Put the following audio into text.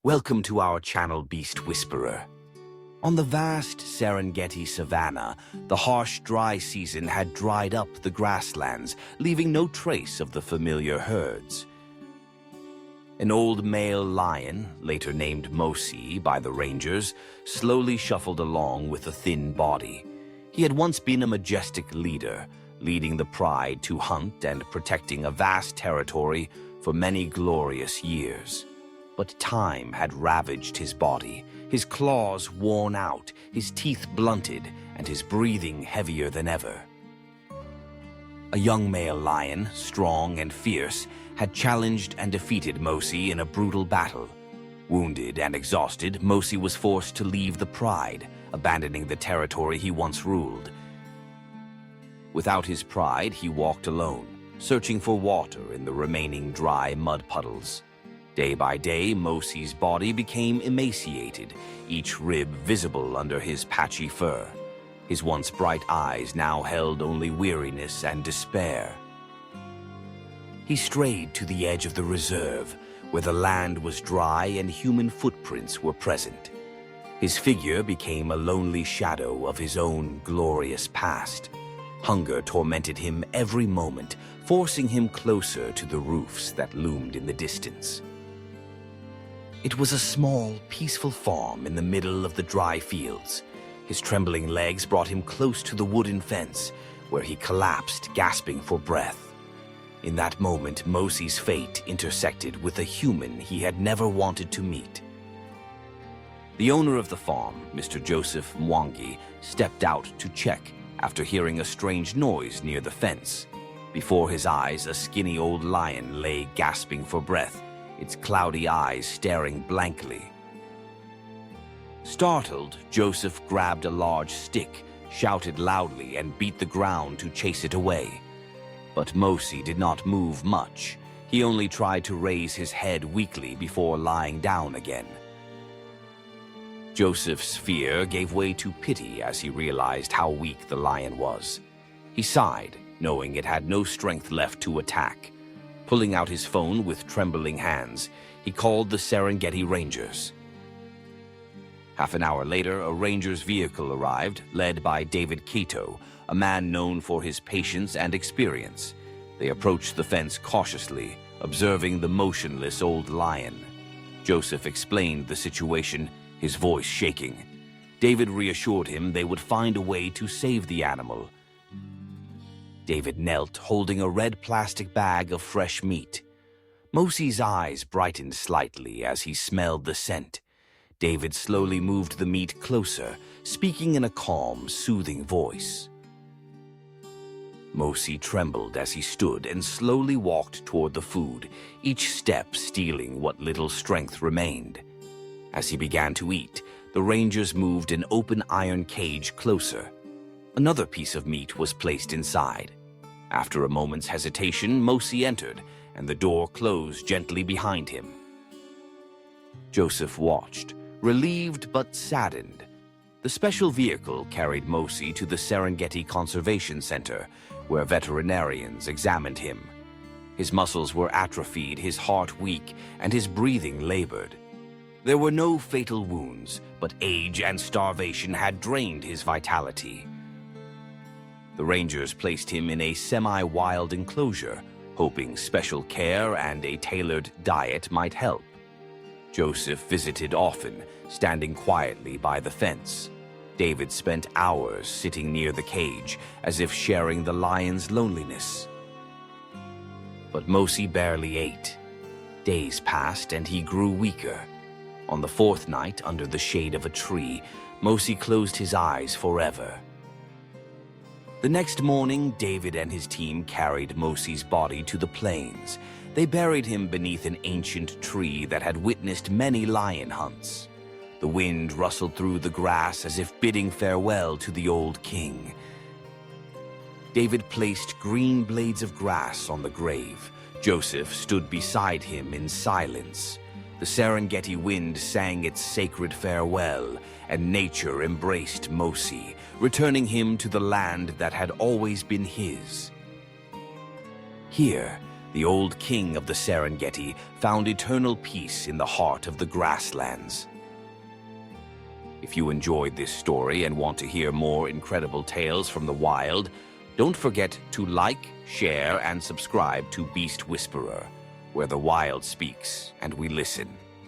Welcome to our channel, Beast Whisperer. On the vast Serengeti savannah, the harsh dry season had dried up the grasslands, leaving no trace of the familiar herds. An old male lion, later named Mosi by the Rangers, slowly shuffled along with a thin body. He had once been a majestic leader, leading the pride to hunt and protecting a vast territory for many glorious years. But time had ravaged his body, his claws worn out, his teeth blunted, and his breathing heavier than ever. A young male lion, strong and fierce, had challenged and defeated Mosi in a brutal battle. Wounded and exhausted, Mosi was forced to leave the pride, abandoning the territory he once ruled. Without his pride, he walked alone, searching for water in the remaining dry mud puddles. Day by day, Mosi's body became emaciated, each rib visible under his patchy fur. His once bright eyes now held only weariness and despair. He strayed to the edge of the reserve, where the land was dry and human footprints were present. His figure became a lonely shadow of his own glorious past. Hunger tormented him every moment, forcing him closer to the roofs that loomed in the distance. It was a small, peaceful farm in the middle of the dry fields. His trembling legs brought him close to the wooden fence, where he collapsed, gasping for breath. In that moment, Mosi's fate intersected with a human he had never wanted to meet. The owner of the farm, Mr. Joseph Mwangi, stepped out to check after hearing a strange noise near the fence. Before his eyes, a skinny old lion lay gasping for breath, its cloudy eyes staring blankly. Startled, Joseph grabbed a large stick, shouted loudly, and beat the ground to chase it away. But Mosi did not move much. He only tried to raise his head weakly before lying down again. Joseph's fear gave way to pity as he realized how weak the lion was. He sighed, knowing it had no strength left to attack. Pulling out his phone with trembling hands, he called the Serengeti Rangers. Half an hour later, a ranger's vehicle arrived, led by David Keto, a man known for his patience and experience. They approached the fence cautiously, observing the motionless old lion. Joseph explained the situation, his voice shaking. David reassured him they would find a way to save the animal. David knelt, holding a red plastic bag of fresh meat. Mosi's eyes brightened slightly as he smelled the scent. David slowly moved the meat closer, speaking in a calm, soothing voice. Mosi trembled as he stood and slowly walked toward the food, each step stealing what little strength remained. As he began to eat, the Rangers moved an open iron cage closer. Another piece of meat was placed inside. After a moment's hesitation, Mosi entered, and the door closed gently behind him. Joseph watched, relieved but saddened. The special vehicle carried Mosi to the Serengeti Conservation Center, where veterinarians examined him. His muscles were atrophied, his heart weak, and his breathing labored. There were no fatal wounds, but age and starvation had drained his vitality. The Rangers placed him in a semi-wild enclosure, hoping special care and a tailored diet might help. Joseph visited often, standing quietly by the fence. David spent hours sitting near the cage, as if sharing the lion's loneliness. But Mosi barely ate. Days passed and he grew weaker. On the fourth night, under the shade of a tree, Mosi closed his eyes forever. The next morning, David and his team carried Mosi's body to the plains. They buried him beneath an ancient tree that had witnessed many lion hunts. The wind rustled through the grass as if bidding farewell to the old king. David placed green blades of grass on the grave. Joseph stood beside him in silence. The Serengeti wind sang its sacred farewell, and nature embraced Mosi, returning him to the land that had always been his. Here, the old king of the Serengeti found eternal peace in the heart of the grasslands. If you enjoyed this story and want to hear more incredible tales from the wild, don't forget to like, share, and subscribe to Beast Whisperer, where the wild speaks and we listen.